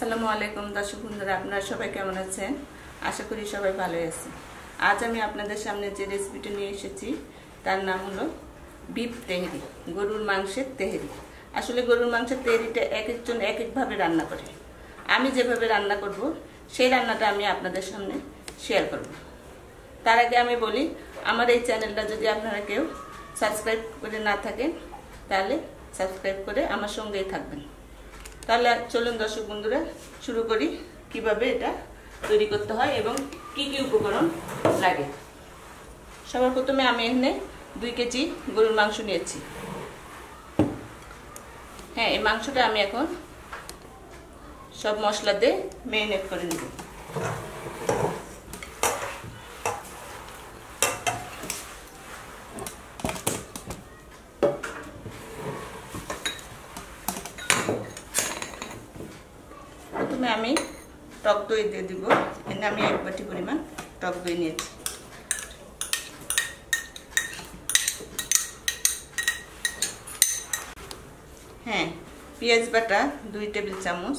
আসসালামু আলাইকুম দর্শক বন্ধুরা, আপনারা সবাই কেমন আছেন? আশা করি সবাই ভালো আছেন। আজ আমি আপনাদের সামনে যে রেসিপিটা নিয়ে এসেছি তার নাম হলো বিফ তেহারি, গরুর মাংসের তেহারি। আসলে গরুর মাংসের তেহারিটা এক একজন এক একভাবে রান্না করে। আমি যেভাবে রান্না করব সেই রান্নাটা আমি আপনাদের সামনে শেয়ার করব। তার আগে আমি বলি, আমার এই চ্যানেলটা যদি আপনারা কেউ সাবস্ক্রাইব করে না থাকেন তাহলে সাবস্ক্রাইব করে আমার সঙ্গেই থাকবেন। তাহলে চলুন দর্শক বন্ধুরা, শুরু করি কিভাবে এটা তৈরি করতে হয় এবং কি কি উপকরণ লাগে। সবার প্রথমে আমি এখানে 2 কেজি গরুর মাংস নিয়েছি। হ্যাঁ, এই মাংসটা আমি এখন সব মশলা দিয়ে ম্যারিনেট করে নেব। প্রথমে আমি টক দই দিয়ে দিব। এখানে আমি 1 বাটি পরিমাণ টক দই নিয়েছি। হ্যাঁ, পেঁয়াজ বাটা 2 টেবিল চামচ,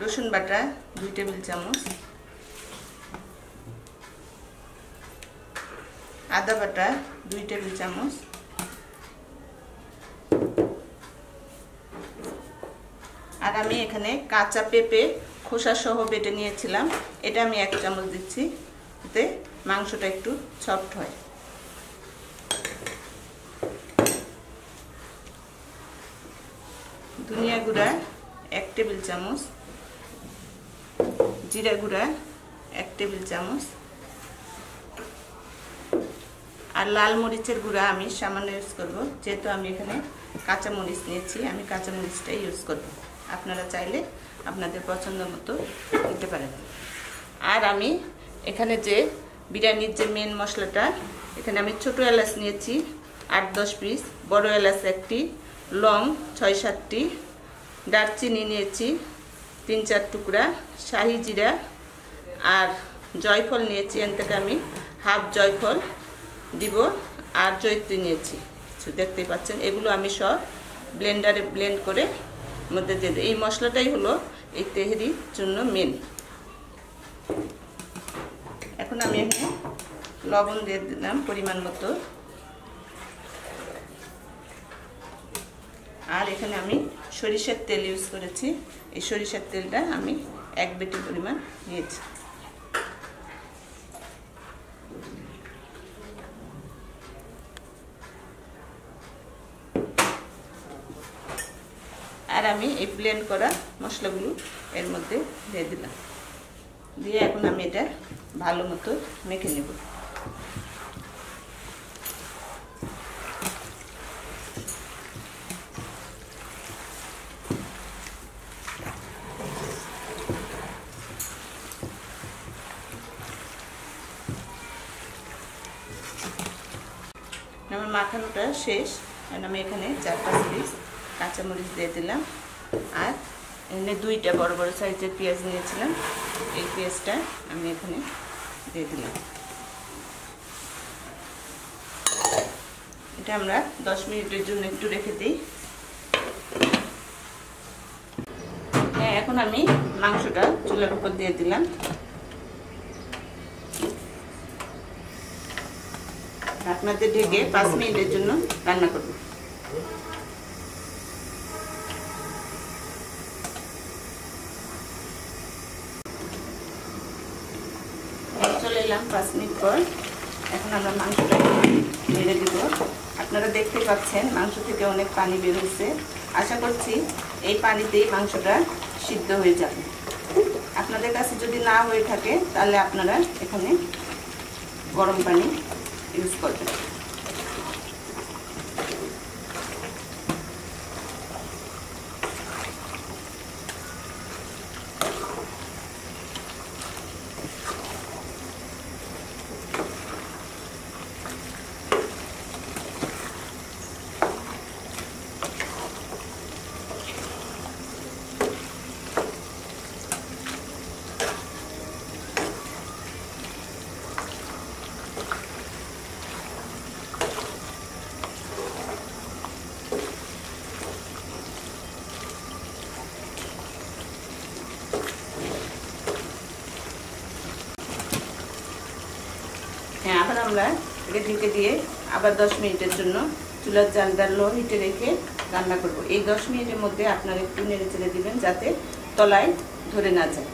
রসুন বাটা 2 টেবিল চামচ, আদা বাটা 2 টেবিল চামচ, আর আমি এখানে কাঁচা পেঁপে খোসা সহ বেটে নিয়েছিলাম, এটা আমি 1 চামচ দিচ্ছি, এতে মাংসটা একটু সফট হয়। ধনিয়া গুঁড়া 1 টেবিল চামচ, জিরা গুঁড়া 1 টেবিল চামচ, আর লাল মরিচের গুঁড়া আমি সামান্য ইউজ করব, যেহেতু আমি এখানে কাঁচা মরিচ নিয়েছি, আমি কাঁচা মরিচটাই ইউজ করব। আপনারা চাইলে আপনাদের পছন্দ মতো দিতে পারেন। আর আমি এখানে যে বিরিয়ানির যে মেন মশলাটা, এখানে আমি ছোট এলাচ নিয়েছি 8-10 পিস, বড় এলাচ 1টি, লং 6-7টি, দারচিনি নিয়েছি 3-4 টুকরা, শাহি জিরা আর জয়ফল নিয়েছি, এর থেকে আমি হাফ জয়ফল দিব, আর জয়িত্রী নিয়েছি কিছু, দেখতেই পাচ্ছেন। এগুলো আমি সব ব্লেন্ডারে ব্লেন্ড করে মধ্যে দিয়ে দিই। এই মশলাটাই হলো এই তেহারির জন্য মেন। এখন আমি এখানে লবণ দিয়ে দিলাম পরিমাণ মতো, আর এখানে আমি সরিষার তেল ইউজ করেছি। এই সরিষার তেলটা আমি 1 বাটি পরিমাণ নিয়েছি। আর আমি এই ব্লেন্ড করা মশলাগুলো এর মধ্যে দিয়ে দিলাম, দিয়ে এখন আমি এটা ভালো মতো মেখে নেব। আমার মাখানোটা শেষ, আর আমি এখানে 4-5 পিস কাঁচামরিচ দিয়ে দিলাম, আর এখানে 2টা বড় বড় সাইজের পেঁয়াজ নিয়েছিলাম, এই পেঁয়াজটা আমি এখানে দিয়ে দিলাম। এটা আমরা 10 মিনিটের জন্য একটু রেখে দিই। হ্যাঁ, এখন আমি মাংসটা চুলার উপর দিয়ে দিলাম। আপনাদের ঢেকে 5 মিনিটের জন্য রান্না করব। চলে এলাম 5 মিনিট পর। এখন আমরা মাংসটা ঢেলে দিব। আপনারা দেখতে পাচ্ছেন মাংস থেকে অনেক পানি বের হয়েছে। আশা করছি এই পানিতেই মাংসটা সিদ্ধ হয়ে যাবে। আপনাদের কাছে যদি না হয়ে থাকে তাহলে আপনারা এখানে গরম পানি ইউজ করবেন। আমরা এটাকে ঢেকে দিয়ে আবার 10 মিনিটের জন্য চুলার জালটা লো হিটে রেখে রান্না করব। এই 10 মিনিটের মধ্যে আপনারা একটু নেড়ে চেড়ে দিবেন যাতে তলায় ধরে না যায়।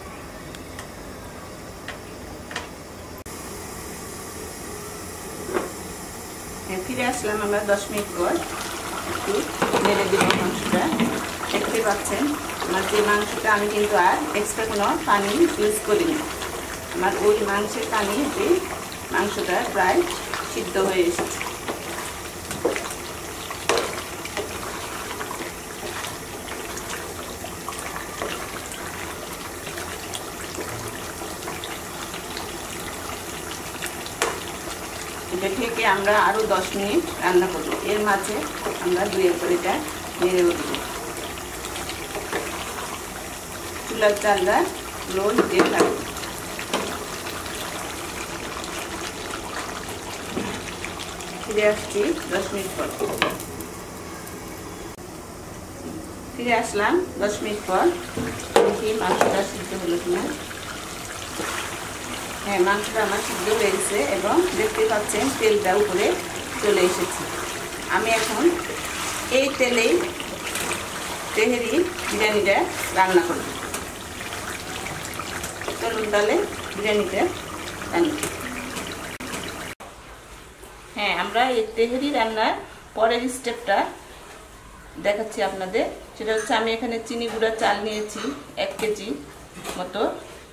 ফিরে আসলাম আমরা 10 মিনিট পর। একটু নেড়ে দিব মাংসটা। দেখতে পাচ্ছেন আমার যে মাংসটা, আমি কিন্তু আর এক্সট্রা কোনো পানি ইউজ করিনি। আমার ওই মাংসের পানি যে মাংসটা প্রায় সিদ্ধ হয়ে এসেছে। এটা থেকে আমরা আরও 10 মিনিট রান্না করব। এর মাঝে আমরা 2 করে এটা নেড়ে দেব। চুলার জালটা লো হিটে থাকবে। ফিরে আসছি 10 মিনিট পর। ফিরে আসলাম 10 মিনিট পর। দেখি মাংসটা সিদ্ধ হলো কিনা। হ্যাঁ, মাংসটা আমার সিদ্ধ হয়েছে এবং দেখতে পাচ্ছেন তেলটা উপরে চলে এসেছে। আমি এখন এই তেলেই তেহারি বিরিয়ানিটা রান্না করব। চলুন তাহলে বিরিয়ানিটা রান্না। হ্যাঁ, আমরা এই তেহারি রান্নার পরের স্টেপটা দেখাচ্ছি আপনাদের। সেটা হচ্ছে আমি এখানে চিনি গুঁড়া চাল নিয়েছি 1 কেজি মতো।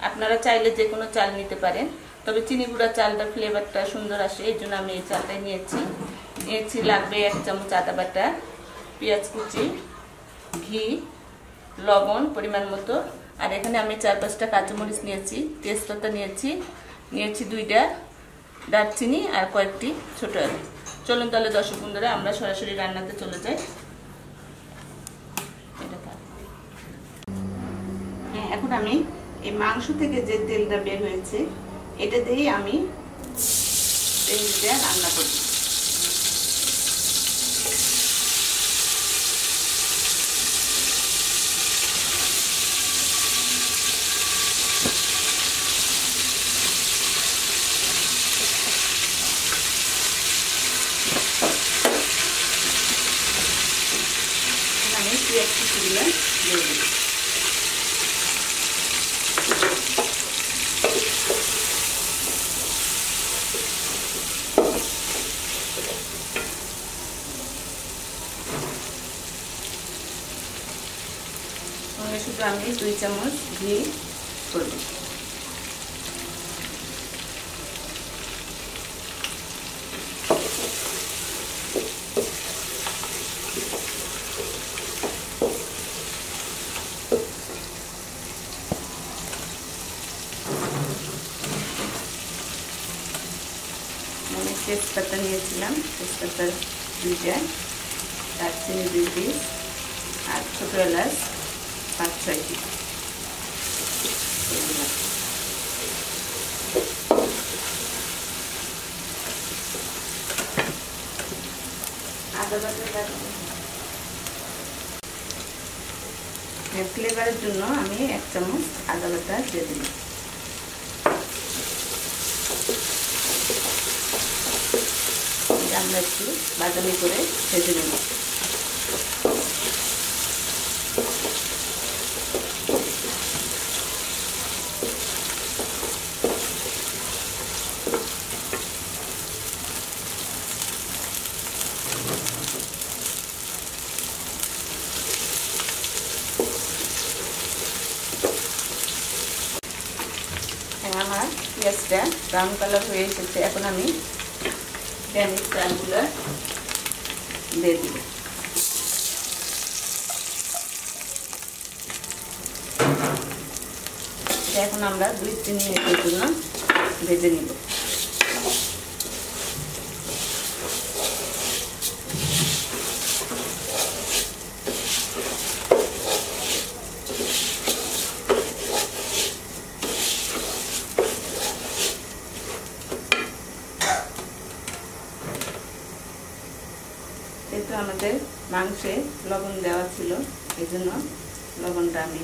আপনারা চাইলে যে কোনো চাল নিতে পারেন, তবে চিনি গুঁড়া চালটা ফ্লেভারটা সুন্দর আসে, এই জন্য আমি এই চালটাই নিয়েছি। লাগবে 1 চামচ আদা বাটা, পেঁয়াজ কুচি, ঘি, লবণ পরিমাণ মতো। আর এখানে আমি 4-5টা কাঁচামরিচ নিয়েছি, তেজপাতা নিয়েছি 2টা, দারচিনি আর কয়েকটি ছোট এলাচ। চলুন তাহলে দর্শক বন্ধুরা আমরা সরাসরি রান্নাতে চলে যাই। হ্যাঁ, এখন আমি এই মাংস থেকে যে তেলটা বের হয়েছে এটা দিয়েই আমি তেলটা রান্না করব। আমি পেঁয়াজ কুচিগুলো দিয়ে দিই। শুধু আমি 2 চামচ ঘি করব। আমি তেজপাতা নিয়েছিলাম, তেজপাতা 2টা, দারচিনি 2 পিস আর ছোট এলাচ 5-6টি। আদা বাটা ফ্লেভারের জন্য আমি 1 চামচ আদা বাটা দিয়ে দিই। আমরা একটু বাদামি করে ভেজে নেব। আমার পেঁয়াজটা ব্রাউন কালার হয়ে এসেছে। এখন আমি বিরিয়ানির চালগুলো দিয়ে দিব। এখন আমরা 2-3 মিনিটের জন্য ভেজে নিব। যেহেতু আমাদের মাংসে লবণ দেওয়া ছিল, এই জন্য লবণটা আমি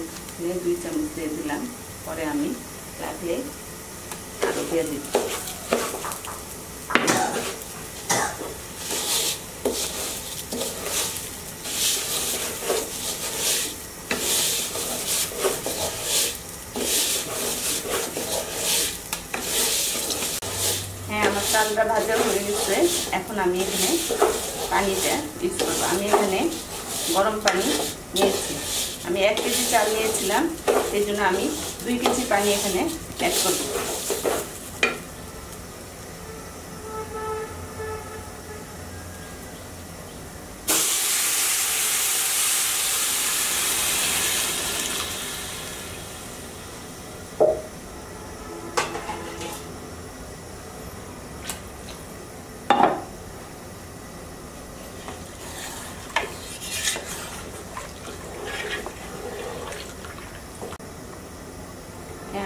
2 চামচ দিয়ে দিলাম। পরে আমি লাগলে আরও দিয়ে দিব। চালটা ভাজা হয়ে গেছে। এখন আমি এখানে পানিটা ইউজ করবো। আমি এখানে গরম পানি নিয়েছি। আমি 1 কেজি চাল নিয়েছিলাম, সেই জন্য আমি 2 কেজি পানি এখানে অ্যাড করব।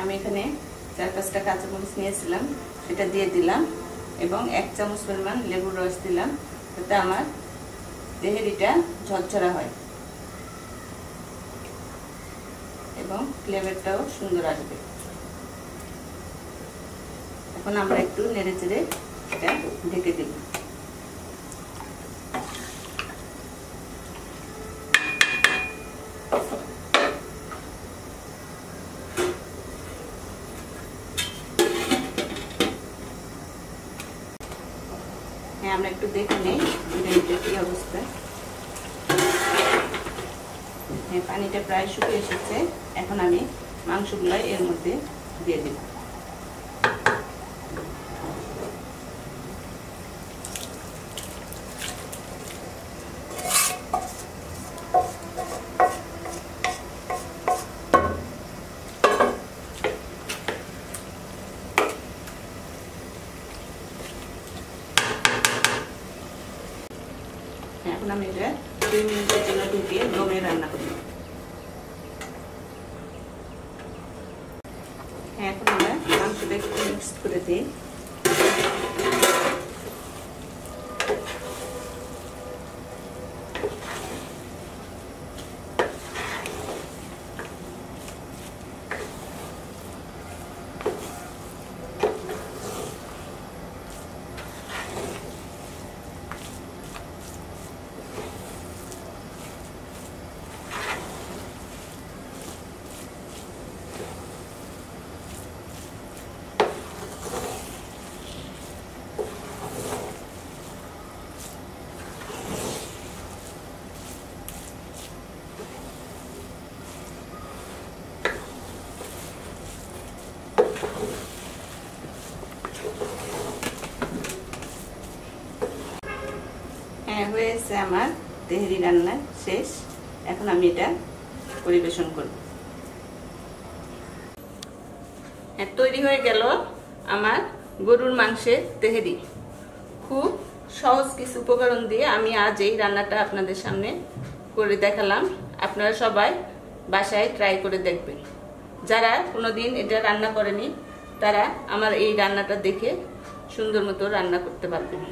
আমি এখানে 4-5টা কাঁচামরিচ নিয়েছিলাম, সেটা দিয়ে দিলাম এবং 1 চামচ পরিমাণ লেবুর রস দিলাম, যাতে আমার তেহারিটা ঝরঝরা হয় এবং ফ্লেভারটাও সুন্দর আসবে। এখন আমরা একটু নেড়েচেড়ে এটা ঢেকে দিই। আমরা একটু দেখে নেই বিরিয়ানিটা কি অবস্থা। পানিটা প্রায় শুকিয়ে এসেছে। এখন আমি মাংসগুলো এর মধ্যে দিয়ে দেব। এখন আমি এটা 2 মিনিটের জন্য ঢেকে দমে রান্না করব। এখন আমরা মাংসটা একটু মিক্স করে দিই। হয়েছে আমার তেহারি রান্না শেষ। এখন আমি এটা পরিবেশন করব। তৈরি হয়ে গেল আমার গরুর মাংসের তেহারি। খুব সহজ কিছু উপকরণ দিয়ে আমি আজ এই রান্নাটা আপনাদের সামনে করে দেখালাম। আপনারা সবাই বাসায় ট্রাই করে দেখবেন। যারা কোনোদিন এটা রান্না করেনি তারা আমার এই রান্নাটা দেখে সুন্দর মতো রান্না করতে পারবেন।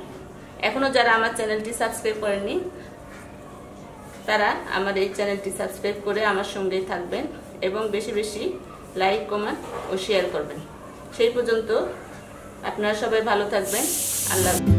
এখনো যারা আমার চ্যানেলটি সাবস্ক্রাইব করেননি তারা আমার এই চ্যানেলটি সাবস্ক্রাইব করে আমার সঙ্গেই থাকবেন এবং বেশি বেশি লাইক, কমেন্ট ও শেয়ার করবেন। সেই পর্যন্ত আপনারা সবাই ভালো থাকবেন। আল্লাহ।